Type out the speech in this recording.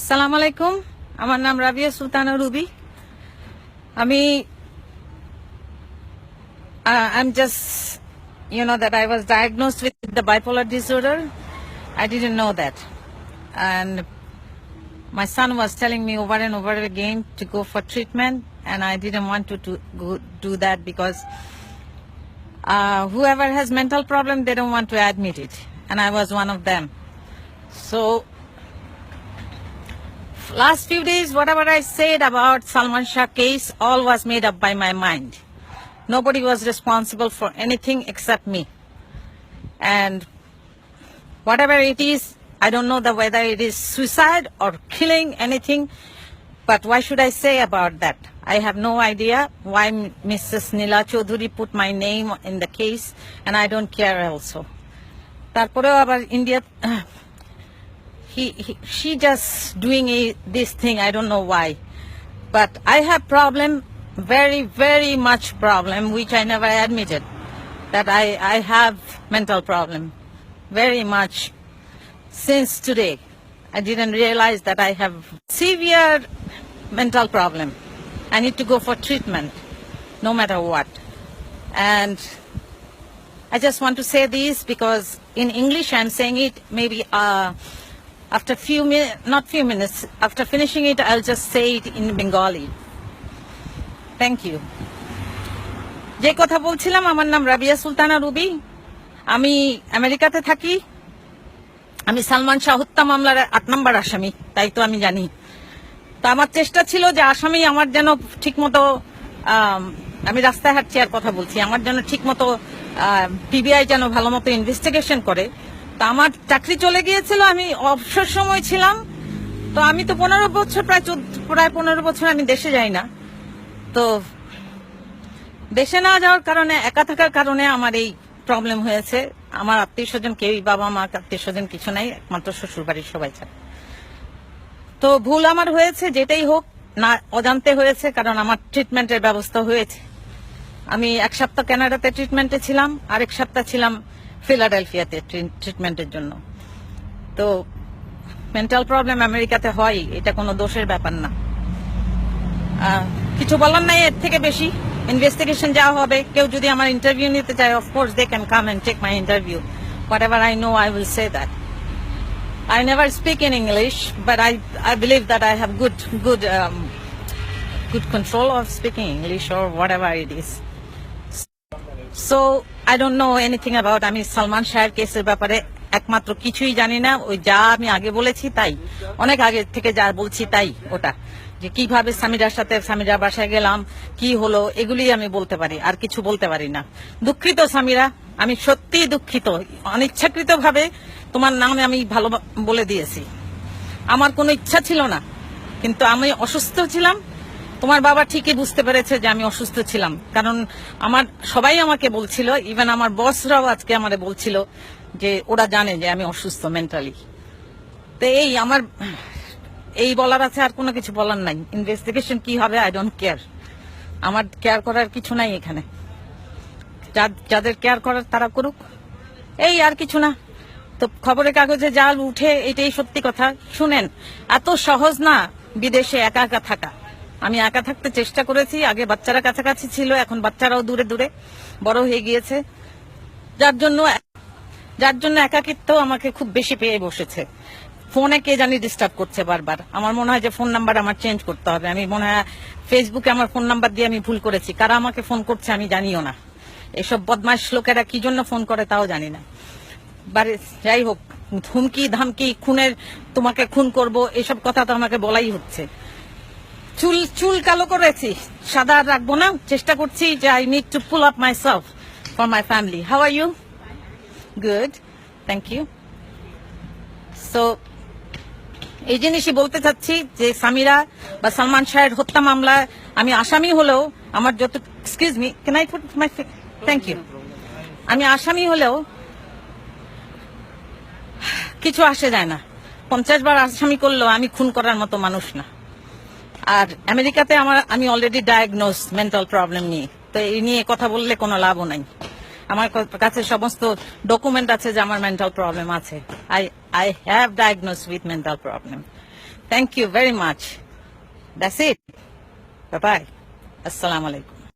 সালাম আলাইকুম। আমার নাম রাবিয়া সুলতানা রুবি। আমি I'm just that I was diagnosed with the bipolar disorder. I didn't know that, and my son was telling me over and over again to go for treatment, and I didn't want to go do that because whoever has mental problem, they don't want to admit it, and I was one of them. So last few days, whatever I said about Salman Shah case, all was made up by my mind. Nobody was responsible for anything except me. And whatever it is, I don't know whether it is suicide or killing, anything. But why should I say about that? I have no idea why Mrs. Nila Chaudhuri put my name in the case, and I don't care also. Tarpore abar India, she just doing this thing. I don't know why. But I have problem, very much problem, which I never admitted, that I have mental problem very much. Since today, I didn't realize that I have severe mental problem. I need to go for treatment, no matter what. And I just want to say this because in English I'm saying it, maybe after few minutes, after finishing it, I'll just say it in Bengali. Thank you. যে কথা বলছিলাম, আমার নাম Rabiya Sultana Ruby. আমি আমেরিকাতে থাকি। আমি সালমান শাহ হত্যা মামলার ৮ নম্বর আসামি, তাই তো আমি জানি। তো আমার চেষ্টা ছিল যে আসামি আমার যেন ঠিকমতো, আমি রাস্তায় হাঁটছি আর কথা বলছি, আমার যেন ঠিকমতো পিবিআই যেন ভালো মতো ইনভেস্টিগেশন করে। তো আমার চাকরি চলে গিয়েছিল, আমি অবসর সময় ছিলাম। তো আমি তো 15 বছর, প্রায় 15 বছর আমি দেশে যাই না। তো দেশে না যাওয়ার কারণে, একা থাকার কারণে আমার এই প্রবলেম হয়েছে। আমার আত্মীয় স্বজন কেউই, বাবা মা আত্মীয় স্বজন কিছু নাই, একমাত্র শ্বশুর বাড়ির সবাই ছাড়া। তো ভুল আমার হয়েছে, যেটাই হোক না, অজান্তে হয়েছে, কারণ আমার ট্রিটমেন্টের ব্যবস্থা হয়েছে। আমি 1 সপ্তাহ কানাডাতে ট্রিটমেন্টে ছিলাম, আর 1 সপ্তাহ ছিলাম ফিলাডেলফিয়াতে ট্রিটমেন্টের জন্য। তো মেন্টাল প্রবলেম আমেরিকাতে হয়, এটা কোনো দোষের ব্যাপার না। কিছু বলার নাই এর থেকে বেশি। ইনভেস্টিগেশন যা হবে, কেউ যদি আমার ইন্টারভিউ নিতে চায়, of course they can come and take my interview. Whatever I know, I will say that. I never speak in English, but I believe that I have good control of speaking English or whatever it is. So I don't know anything about আমি সালমান শাহের কেসের ব্যাপারে একমাত্র কিছুই জানি না। ওই যা আমি আগে বলেছি তাই, অনেক আগে থেকে যা বলছি তাই, ওটা যে কিভাবে সামিরার বাসায় গেলাম, কি হলো, এগুলি আমি বলতে পারি, আর কিছু বলতে পারি না। দুঃখিত সামিরা, আমি সত্যি দুঃখিত। অনিচ্ছাকৃত ভাবে তোমার নামে আমি ভালো বলে দিয়েছি। আমার কোনো ইচ্ছা ছিল না, কিন্তু আমি অসুস্থ ছিলাম। তোমার বাবা ঠিকই বুঝতে পেরেছে যে আমি অসুস্থ ছিলাম, কারণ আমার সবাই আমাকে বলছিল, ইভেন আমার বসরাও আজকে আমারে বলছিল যে ওরা জানে যে আমি অসুস্থ মেন্টালি। তো এই আমার এই বলার আছে, আর কোনো কিছু বলার নাই। ইনভেস্টিগেশন কি হবে আই ডোন্ট কেয়ার, আমার কেয়ার করার কিছু নাই এখানে। যাদের কেয়ার করার তারা করুক, এই আর কিছু না। তো খবরের কাগজে যা উঠে এটাই সত্যি কথা। শুনেন, এত সহজ না বিদেশে একা একা থাকা। আমি একা থাকতে চেষ্টা করেছি, আগে বাচ্চারা কাছাকাছি ছিল, এখন বাচ্চারাও দূরে দূরে বড় হয়ে গিয়েছে, যার জন্য একাকিত্ব আমাকে খুব বেশি পেয়ে বসেছে। ফোনে কে জানি ডিস্টার্ব করছে বারবার। আমার মনে হয় যে ফোন নাম্বার আমার চেঞ্জ করতে হবে। আমি মনে হয় ফেসবুকে আমার ফোন নাম্বার দিয়ে আমি ভুল করেছি, কারা আমাকে ফোন করছে আমি জানিও না। এসব বদমাশ লোকেরা কি জন্য ফোন করে তাও জানি না। যাই হোক, হুমকি ধামকি, খুনের, তোমাকে খুন করব, এসব কথা তো আমাকে বলাই হচ্ছে। চুল কালো করেছি, সাদা আর রাখবো না, চেষ্টা করছি যে I need to pull up myself for my family. How are you? Good, thank you. So এই জিনিসই বলতে চাচ্ছি যে সামিরা বা সালমান শাহের হত্যা মামলায় আমি আসামি হলেও আমার যত, excuse me, can I put my, thank you, আমি আসামি হলেও কিছু আসে যায় না। 50 বার আসামি করলেও আমি খুন করার মতো মানুষ না। আর আমেরিকাতে আমি অলরেডি ডায়াগনোজ মেন্টাল প্রবলেম নিয়ে, তো এই নিয়ে কথা বললে কোনো লাভও নাই। আমার কাছে সমস্ত ডকুমেন্ট আছে যে আমার মেন্টাল প্রবলেম আছে। I have diagnose with mental problem. Thank you very much. That's it. Bye-bye. Assalamu alaikum.